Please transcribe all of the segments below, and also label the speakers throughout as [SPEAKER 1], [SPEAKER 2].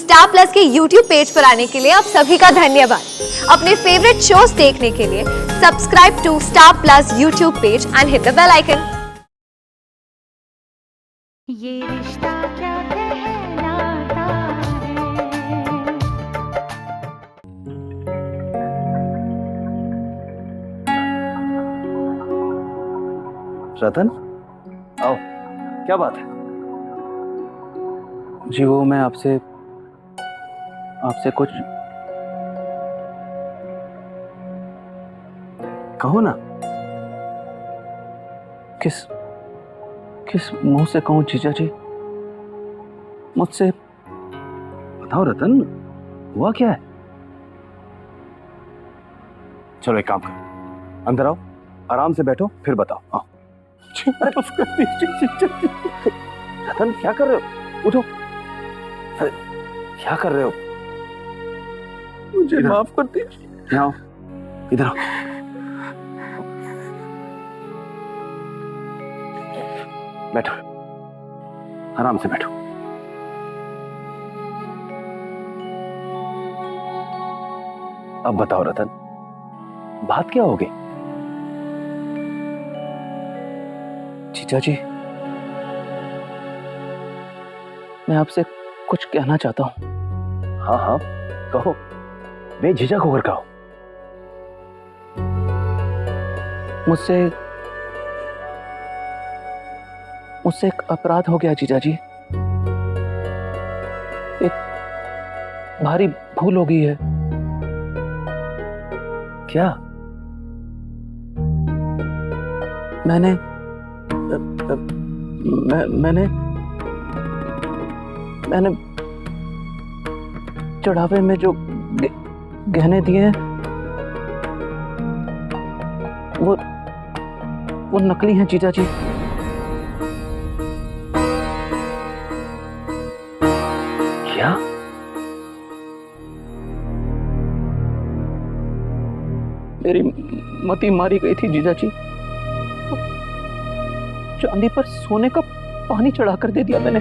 [SPEAKER 1] Star plus के YouTube page पर आने के लिए आप सभी का धन्यवाद। अपने फेवरेट शोज देखने के लिए subscribe to Star Plus YouTube page and hit the bell icon.
[SPEAKER 2] ये रिश्ता क्या कहलाता है।
[SPEAKER 3] रतन, आओ। क्या बात है?
[SPEAKER 4] जी वो मैं आपसे कुछ
[SPEAKER 3] कहो ना।
[SPEAKER 4] किस मुंह से कहूँ जीजा जी? मुझसे
[SPEAKER 3] बताओ रतन, हुआ क्या है? चलो एक काम करो, अंदर आओ, आराम से बैठो, फिर बताओ। आओ। रतन क्या कर रहे हो? उठो। अरे क्या कर रहे हो?
[SPEAKER 4] मुझे माफ कर दीजिए।
[SPEAKER 3] आओ, इधर आओ। बैठो, आराम से बैठो। अब बताओ रतन, बात क्या हो गई?
[SPEAKER 4] जीजा जी, मैं आपसे कुछ कहना चाहता हूँ।
[SPEAKER 3] हाँ हाँ कहो, बेझिझक होकर कहो।
[SPEAKER 4] मुझसे एक अपराध हो गया जीजा जी। एक भारी भूल हो गई है।
[SPEAKER 3] क्या?
[SPEAKER 4] मैंने चढ़ावे में जो गहने दिए हैं वो नकली हैं जीजा जी।
[SPEAKER 3] क्या?
[SPEAKER 4] मेरी मति मारी गई थी जीजा जी। चांदी पर सोने का पानी चढ़ाकर दे दिया मैंने।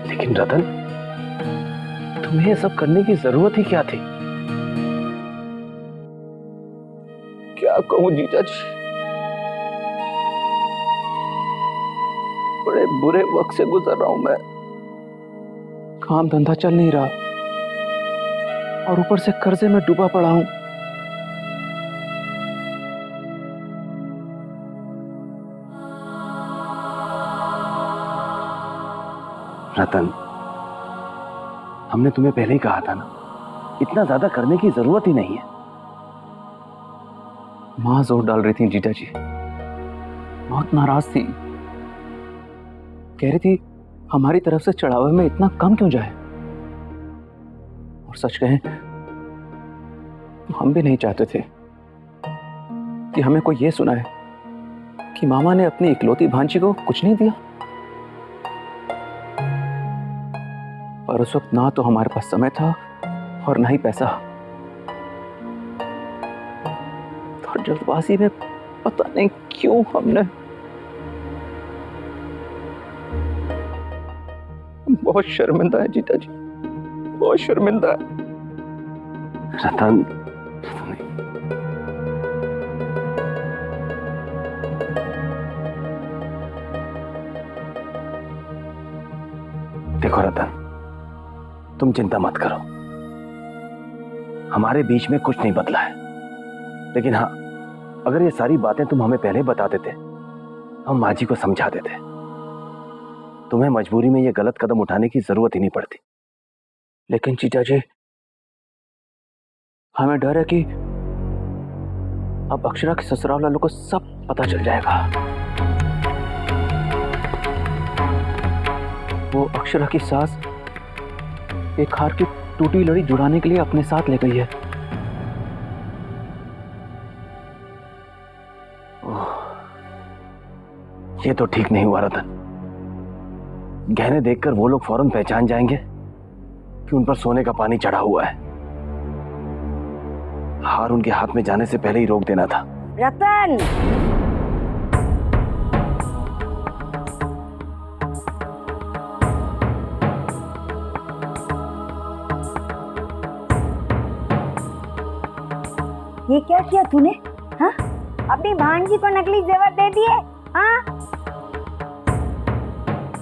[SPEAKER 3] लेकिन रतन, तुम्हें ये सब करने की जरूरत ही क्या थी?
[SPEAKER 4] क्या कहूं जीजा जी, बड़े बुरे वक्त से गुजर रहा हूं मैं। काम धंधा चल नहीं रहा और ऊपर से कर्जे में डूबा पड़ा हूं।
[SPEAKER 3] रतन, हमने तुम्हें पहले ही कहा था ना, इतना ज्यादा करने की जरूरत ही नहीं है।
[SPEAKER 4] मां जोर डाल रही थी जीजा जी, बहुत नाराज थी। कह रही थी हमारी तरफ से चढ़ावे में इतना कम क्यों जाए। और सच कहें तो हम भी नहीं चाहते थे कि हमें कोई ये सुनाए कि मामा ने अपनी इकलौती भांजी को कुछ नहीं दिया। पर उस वक्त ना तो हमारे पास समय था और ना ही पैसा। और जल्दबाजी में पता नहीं क्यों हमने बहुत शर्मिंदा है जीता जी, बहुत शर्मिंदा है।
[SPEAKER 3] रतन, देखो रतन, तुम चिंता मत करो, हमारे बीच में कुछ नहीं बदला है। लेकिन हाँ, अगर ये सारी बातें तुम हमें पहले बता देते, हम माँ जी को समझा देते, तुम्हें मजबूरी में ये गलत कदम उठाने की जरूरत ही नहीं पड़ती।
[SPEAKER 4] लेकिन जीजा जी, हमें डर है कि अब अक्षरा के ससुराल वालों को सब पता चल जाएगा। वो अक्षरा की सास एक हार की टूटी लड़ी जुड़ाने के लिए अपने साथ ले गई है।
[SPEAKER 3] ये तो ठीक नहीं हुआ रतन। गहने देखकर वो लोग फौरन पहचान जाएंगे कि उन पर सोने का पानी चढ़ा हुआ है। हार उनके हाथ में जाने से पहले ही रोक देना था।
[SPEAKER 5] रतन, ये क्या किया तूने? हाँ, अपनी भांजी को नकली जेवर दे दिए? हाँ,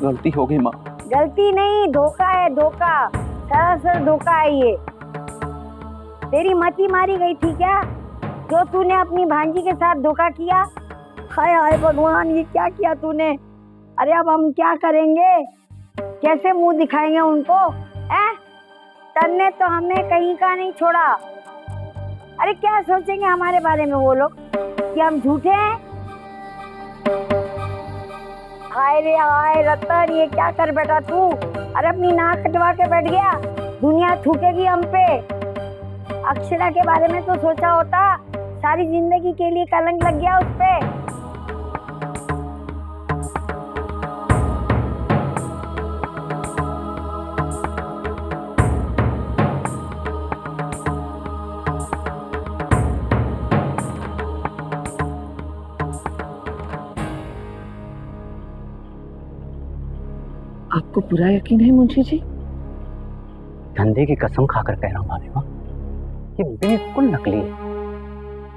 [SPEAKER 4] गलती हो गई माँ।
[SPEAKER 5] गलती नहीं, धोखा है, धोखा, सरासर धोखा है ये। तेरी मती मारी गई थी क्या जो तूने अपनी भांजी के साथ धोखा किया? हाय हाय भगवान, ये क्या किया तूने? अरे अब हम क्या करेंगे? कैसे मुंह दिखाएंगे उनको? तन्ने तो हमें कहीं का नहीं छोड़ा। अरे क्या सोचेंगे हमारे बारे में वो लोग कि हम झूठे हैं? हाय रे हाय रतन, ये क्या कर बैठा तू? अरे अपनी नाक कटवा के बैठ गया, दुनिया थूकेगी हम पे। अक्षरा के बारे में तो सोचा होता, सारी जिंदगी के लिए कलंक लग गया उस पे।
[SPEAKER 6] आपको पूरा यकीन है मुंशी जी?
[SPEAKER 7] धंधे की कसम खाकर कह रहा हूँ भाभी माँ, ये बिल्कुल नकली है।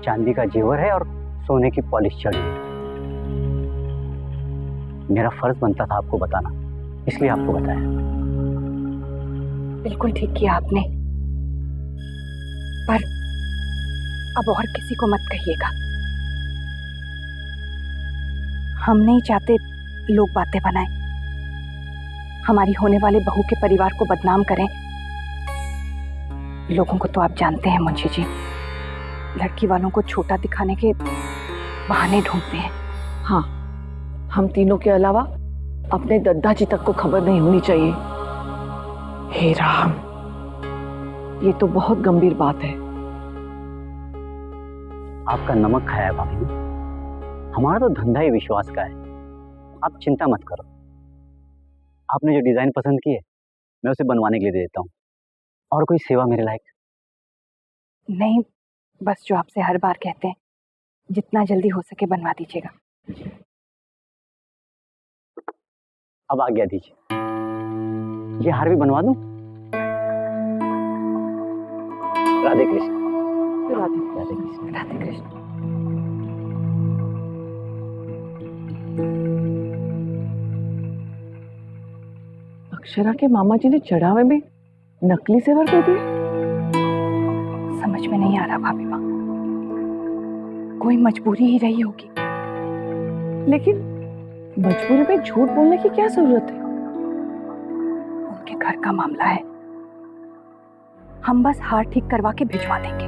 [SPEAKER 7] चांदी का जेवर है और सोने की पॉलिश चढ़ी है। मेरा फर्ज बनता था आपको बताना, इसलिए आपको बताया।
[SPEAKER 8] बिल्कुल ठीक किया आपने, पर अब और किसी को मत कहिएगा। हम नहीं चाहते लोग बातें बनाएं, हमारी होने वाले बहू के परिवार को बदनाम करें। लोगों को तो आप जानते हैं मुंशी जी, लड़की वालों को छोटा दिखाने के बहाने ढूंढते हैं।
[SPEAKER 6] हाँ, हम तीनों के अलावा अपने दद्दा जी तक को खबर नहीं होनी चाहिए। हे राम, ये तो बहुत गंभीर बात है।
[SPEAKER 7] आपका नमक खाया है भाभी माँ, हमारा तो धंधा ही विश्वास का है। आप चिंता मत करो, आपने जो डिजाइन पसंद की है मैं उसे बनवाने के लिए दे देता हूँ। और कोई सेवा मेरे लायक?
[SPEAKER 8] नहीं, बस जो आपसे हर बार कहते हैं, जितना जल्दी हो सके बनवा दीजिएगा।
[SPEAKER 7] अब आज्ञा दीजिए, ये हार भी बनवा दूं? राधे कृष्ण।
[SPEAKER 6] राधे
[SPEAKER 7] कृष्ण।
[SPEAKER 8] राधे कृष्ण।
[SPEAKER 6] अक्षरा के मामा जी ने चढ़ावे में नकली जेवर दे दिए।
[SPEAKER 8] समझ में नहीं आ रहा भाभी माँ, कोई मजबूरी ही रही होगी।
[SPEAKER 6] लेकिन मजबूरी में झूठ बोलने की क्या जरूरत है?
[SPEAKER 8] उनके घर का मामला है, हम बस हार ठीक करवा के भिजवा देंगे।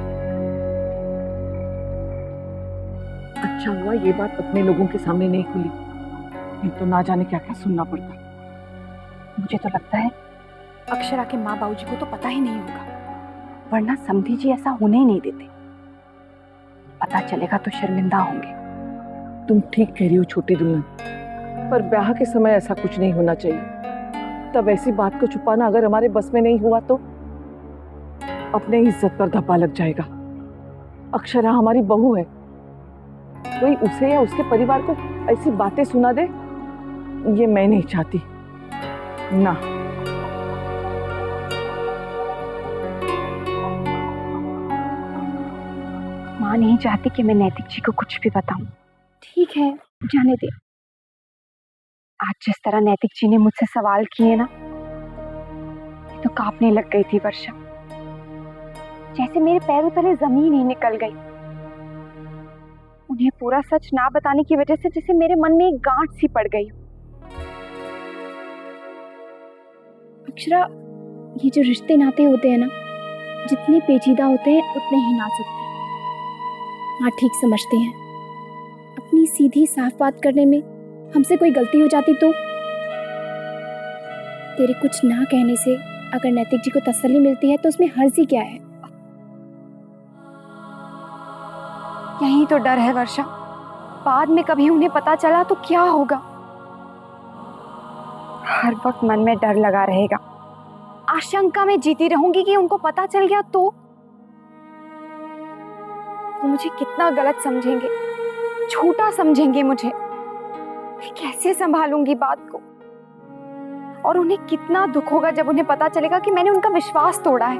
[SPEAKER 6] अच्छा हुआ ये बात अपने लोगों के सामने नहीं खुली, नहीं तो ना जाने क्या क्या सुनना पड़ता।
[SPEAKER 8] मुझे तो लगता है अक्षरा के माँ बाबूजी को तो पता ही नहीं होगा, वरना समधी जी ऐसा होने ही नहीं देते। पता चलेगा तो शर्मिंदा होंगे।
[SPEAKER 6] तुम ठीक कह रही हो छोटी दुल्हन, पर ब्याह के समय ऐसा कुछ नहीं होना चाहिए। तब ऐसी बात को छुपाना अगर हमारे बस में नहीं हुआ तो अपने इज्जत पर धब्बा लग जाएगा। अक्षरा हमारी बहू है, कोई उसे या उसके परिवार को ऐसी बातें सुना दे, ये मैं नहीं चाहती ना।
[SPEAKER 8] माँ नहीं चाहती कि मैं नैतिक जी को कुछ भी बताऊं। ठीक है, जाने दे। आज जिस तरह नैतिक जी ने मुझसे सवाल किए ना, तो कांपने लग गई थी वर्षा, जैसे मेरे पैरों तले जमीन ही निकल गई। उन्हें पूरा सच ना बताने की वजह से जैसे मेरे मन में एक गांठ सी पड़ गई।
[SPEAKER 9] अक्षरा, ये जो रिश्ते नाते होते हैं ना, जितने पेचीदा होते हैं उतने ही नाजुक हैं। हाँ, ठीक समझते हैं। अपनी सीधी साफ बात करने में हमसे कोई गलती हो जाती तो तेरे कुछ ना कहने से अगर नैतिक जी को तसल्ली मिलती है तो उसमें हर्जी क्या है?
[SPEAKER 8] यही तो डर है वर्षा, बाद में कभी उन्हें पता चला तो क्या होगा। हर वक्त मन में डर लगा रहेगा, आशंका में जीती रहूंगी कि उनको पता चल गया तो वो मुझे कितना गलत समझेंगे, छोटा समझेंगे मुझे। मैं कैसे संभालूंगी बात को? और उन्हें कितना दुख होगा जब उन्हें पता चलेगा कि मैंने उनका विश्वास तोड़ा है।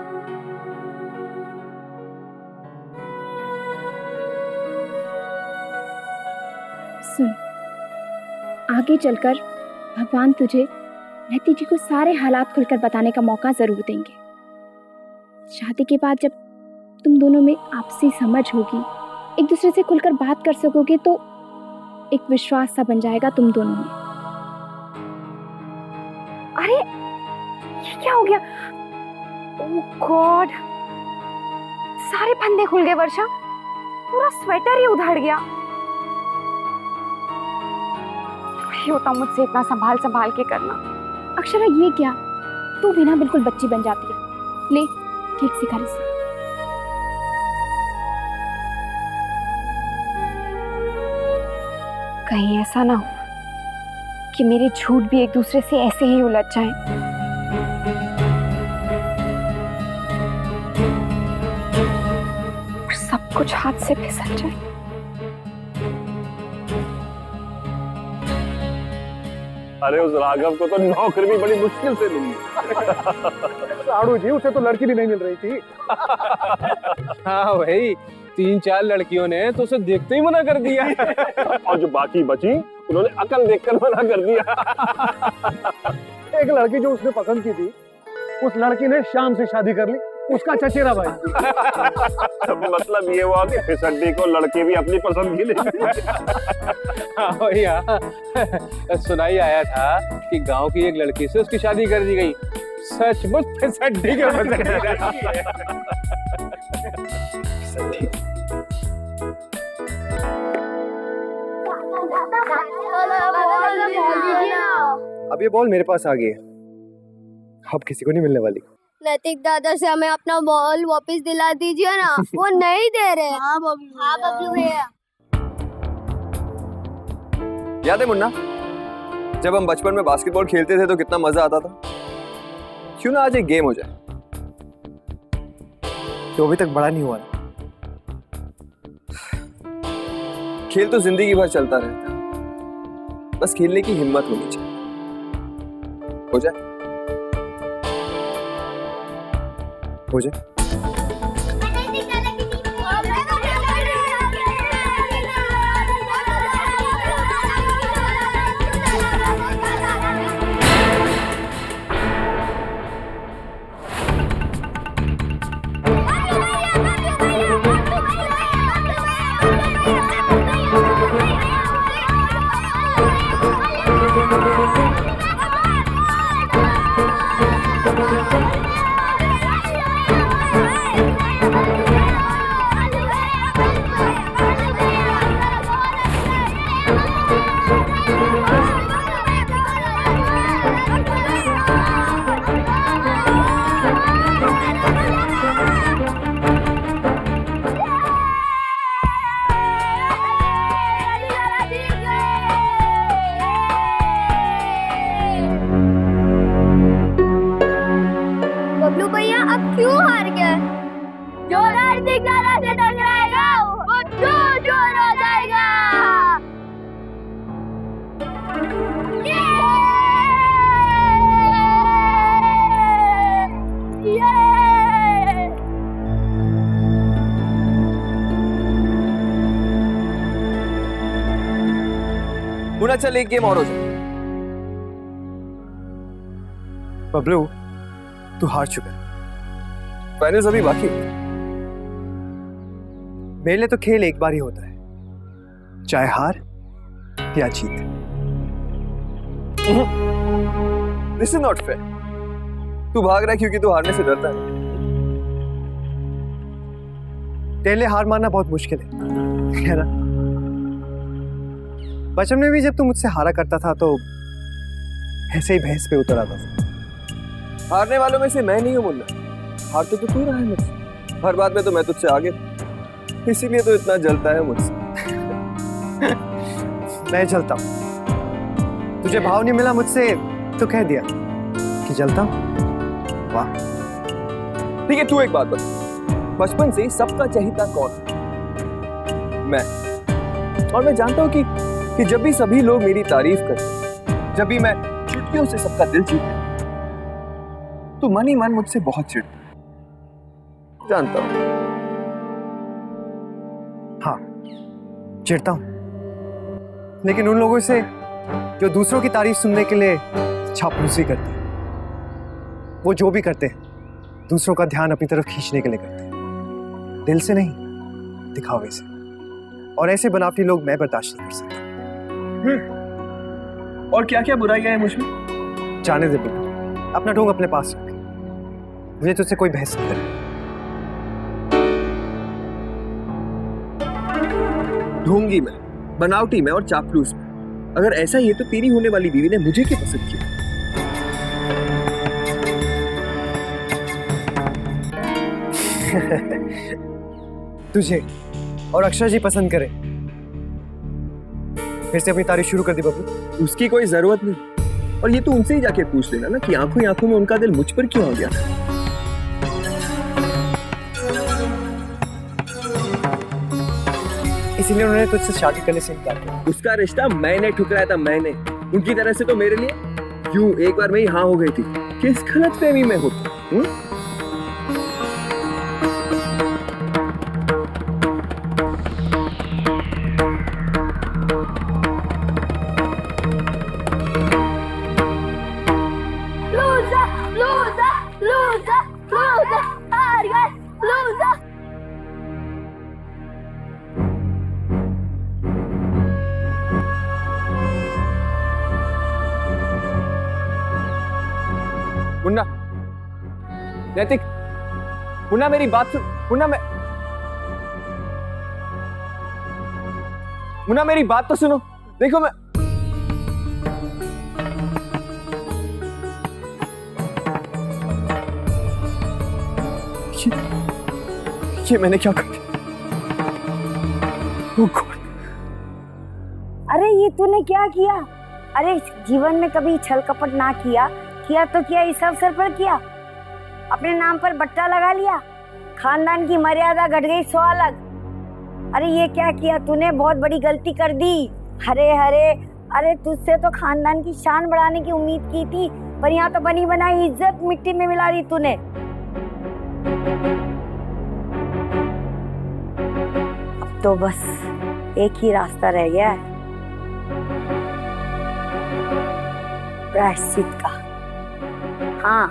[SPEAKER 9] सुन, आगे चलकर भगवान तुझे नैतिक जी को सारे हालात खुलकर बताने का मौका जरूर देंगे। शादी के बाद जब तुम दोनों में आपसी समझ होगी, एक दूसरे से खुलकर बात कर सकोगे, तो एक विश्वास सा बन जाएगा तुम दोनों में। अरे ये क्या हो गया? ओह गॉड, सारे फंदे खुल गए वर्षा, पूरा स्वेटर ही उधड़ गया। ये होता मुझसे इतना संभाल संभाल के करना। अक्षरा ये क्या, तू भी ना बिल्कुल बच्ची बन जाती है। ले ठीक से कर इसे। कहीं ऐसा ना हो कि मेरे झूठ भी एक दूसरे से ऐसे ही उलझ जाएं। और सब कुछ हाथ से फिसल जाए।
[SPEAKER 3] अरे उस राघव को तो नौकरी भी बड़ी मुश्किल से मिली।
[SPEAKER 10] साड़ू जी, उसे तो लड़की भी नहीं मिल रही थी।
[SPEAKER 11] हाँ भाई, 3-4 लड़कियों ने तो उसे देखते ही मना कर दिया।
[SPEAKER 3] और जो बाकी बची उन्होंने अकल देखकर मना कर दिया।
[SPEAKER 10] एक लड़की जो उसने पसंद की थी, उस लड़की ने शाम से शादी कर ली, उसका चचेरा भाई।
[SPEAKER 3] मतलब ये हुआ कि फिसड्डी को लड़के भी अपनी पसंद की ले।
[SPEAKER 11] हाँ भैया, सुनाई आया था कि गांव की एक लड़की से उसकी शादी कर दी गई। सचमुच फिसड्डी के
[SPEAKER 10] अब ये बॉल मेरे पास आ गई है, अब किसी को नहीं मिलने वाली।
[SPEAKER 12] नैतिक दादा से हमें अपना बॉल वापस दिला दीजिए ना, वो नहीं दे रहे। हाँ बबलू भैया।
[SPEAKER 13] याद है मुन्ना, जब हम बचपन में बास्केटबॉल खेलते थे तो कितना मजा आता था। क्यों ना आज एक गेम हो जाए।
[SPEAKER 10] तो अभी तक बड़ा नहीं हुआ।
[SPEAKER 13] खेल तो जिंदगी भर चलता रहता है, बस खेलने की हिम्मत होनी चाहिए। हो जाए हो जाए।
[SPEAKER 12] बबलू भैया अब क्यों हार गए? जो नैतिक दादा से टकराएगा वो चूर हो जाएगा।
[SPEAKER 13] मुन्ना चल एक गेम और हो जाए।
[SPEAKER 10] बबलू, तू हार चुका है।
[SPEAKER 13] फाइनल्स अभी बाकी।
[SPEAKER 10] मेरे लिए तो खेल एक बार ही होता है, चाहे हार या जीत।
[SPEAKER 13] This is not fair. तू भाग रहा है क्योंकि तू हारने से डरता है।
[SPEAKER 10] तेरे लिए हार मानना बहुत मुश्किल है ना? बचपन में भी जब तू मुझसे हारा करता था तो ऐसे ही भैंस पे उतर आता था।
[SPEAKER 13] हारने वालों में से मैं नहीं हूं मुन्ना, हारते तो तू रहा है मुझसे। हर बात में तो मैं तुझसे आगे, इसीलिए तो इतना जलता है मुझसे।
[SPEAKER 10] मैं जलता हूँ, तुझे भाव नहीं मिला मुझसे तो कह दिया कि जलता हूँ। वाह।
[SPEAKER 13] ठीक है, तू एक बात बता, बचपन से सबका चहेता कौन? मैं। और मैं जानता हूँ कि जब भी सभी लोग मेरी तारीफ करते, जब भी मैं चुटकियों से सबका दिल जीतता, तो मन ही मन मुझसे बहुत चिढ़ता। जानता हूँ।
[SPEAKER 10] हाँ, चिढ़ता हूँ, लेकिन उन लोगों से जो दूसरों की तारीफ सुनने के लिए चापलूसी करते हैं। वो जो भी करते हैं दूसरों का ध्यान अपनी तरफ खींचने के लिए करते हैं, दिल से नहीं, दिखावे से। और ऐसे बनावटी लोग मैं बर्दाश्त नहीं कर सकता।
[SPEAKER 13] और क्या क्या बुराइयां हैं मुझ में?
[SPEAKER 10] जाने दे बिल्कुल, अपना ढोंग अपने पास रख। मुझे तुझसे कोई बहस नहीं करनी।
[SPEAKER 13] ढोंगी मैं, बनावटी मैं और चापलूस मैं। अगर ऐसा ही है तो तेरी होने वाली बीवी ने मुझे क्यों पसंद किया?
[SPEAKER 10] तुझे और अक्षरा जी पसंद करे, फिर से अपनी तारीफ शुरू कर दी बबलू।
[SPEAKER 13] उसकी कोई जरूरत नहीं। और ये तो उनसे ही जाके पूछ लेना ना कि आंखों ही आंखों में उनका दिल मुझ पर क्यों आ गया।
[SPEAKER 10] इसीलिए उन्होंने तुझसे शादी करने से इनकार किया।
[SPEAKER 13] उसका रिश्ता मैंने ठुकराया था, मैंने। उनकी तरह से तो मेरे लिए यूं एक बार में ही हाँ हो गई थी। किस गलतफहमी में हो तुम? मुन्ना, नैतिक, मुन्ना मेरी बात सुन। मुन्ना मेरी बात तो सुनो। देखो मैं ये मैंने क्या कर दिया?
[SPEAKER 5] अरे ये तूने क्या किया? अरे जीवन में कभी छल कपट ना किया तो किया इस अवसर पर किया। अपने नाम पर बट्टा लगा लिया, खानदान की मर्यादा घट गई 100 अलग। अरे ये क्या किया तूने? बहुत बड़ी गलती कर दी। अरे तुझसे तो खानदान की शान बढ़ाने की उम्मीद की थी, पर यहाँ तो बनी बनाई इज्जत मिट्टी में मिला दी तूने। अब तो बस एक ही रास्ता रह गया है, प्रायश्चित का। हाँ,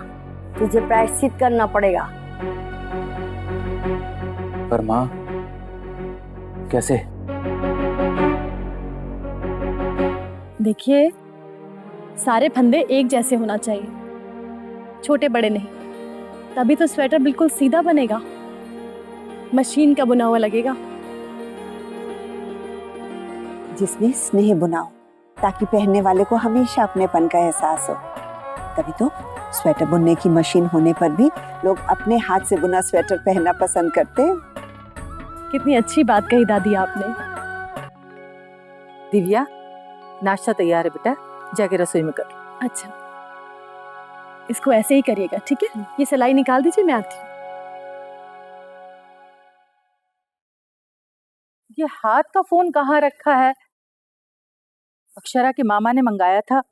[SPEAKER 5] तुझे प्रायश्चित करना पड़ेगा।
[SPEAKER 4] पर माँ, कैसे?
[SPEAKER 14] देखिए, सारे फंदे एक जैसे होना चाहिए, छोटे बड़े नहीं। तभी तो स्वेटर बिल्कुल सीधा बनेगा, मशीन का बुना हुआ लगेगा।
[SPEAKER 15] जिसमें स्नेह बुनाओ, ताकि पहनने वाले को हमेशा अपनेपन का एहसास हो। तभी तो स्वेटर बुनने की मशीन होने पर भी लोग अपने हाथ से बुना स्वेटर पहनना पसंद करते हैं।
[SPEAKER 14] कितनी अच्छी बात कही दादी आपने।
[SPEAKER 6] दिव्या, नाश्ता तैयार है बेटा, जाके रसोई में कर।
[SPEAKER 14] अच्छा, इसको ऐसे ही करिएगा, ठीक है? ये सिलाई निकाल दीजिए, मैं आती हूँ।
[SPEAKER 6] ये हाथ का फोन कहाँ रखा है? अक्षरा के मामा ने मंगाया था।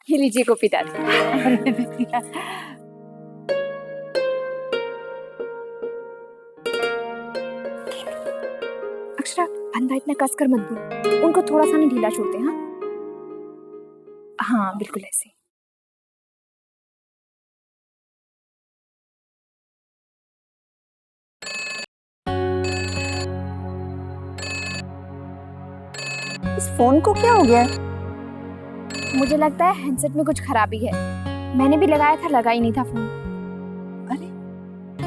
[SPEAKER 8] ये लीजिए कॉपी दादी। अक्षरा, फंदा इतना कसकर मत दो, उनको थोड़ा सा नहीं ढीला छोड़ते। हाँ हाँ, बिल्कुल ऐसे।
[SPEAKER 15] इस फोन को क्या हो गया?
[SPEAKER 9] मुझे लगता है हैंडसेट में कुछ खराबी है। मैंने भी लगाया था, लगा ही नहीं था फोन।
[SPEAKER 15] अरे,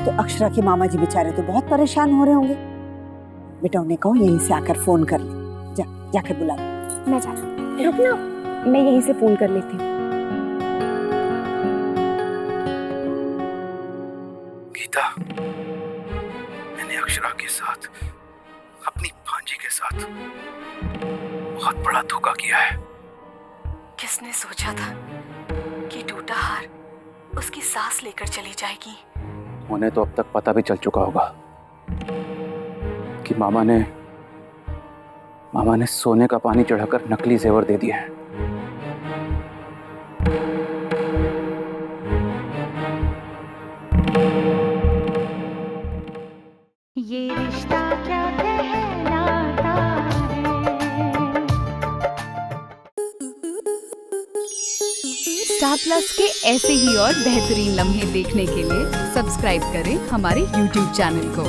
[SPEAKER 15] तो अक्षरा के मामा जी बेचारे तो बहुत परेशान हो रहे होंगे। बेटा उन्हें कहो यहीं से आकर फोन कर ले। जाकर बुला।
[SPEAKER 9] मैं जा रहा हूँ। रुक ना, मैं यहीं से फोन कर लेती हूँ।
[SPEAKER 3] गीता, मैंने अक्षरा के साथ, अपनी भांजी के साथ बहुत बड़ा धोखा किया है।
[SPEAKER 16] किसने सोचा था कि टूटा हार उसकी सांस लेकर चली जाएगी।
[SPEAKER 4] उन्हें तो अब तक पता भी चल चुका होगा कि मामा ने सोने का पानी चढ़ाकर नकली जेवर दे दिए हैं।
[SPEAKER 2] ये रिश्ता क्या कहलाता
[SPEAKER 17] स्टार प्लस के ऐसे ही और बेहतरीन लम्हे देखने के लिए सब्सक्राइब करें हमारे YouTube चैनल को।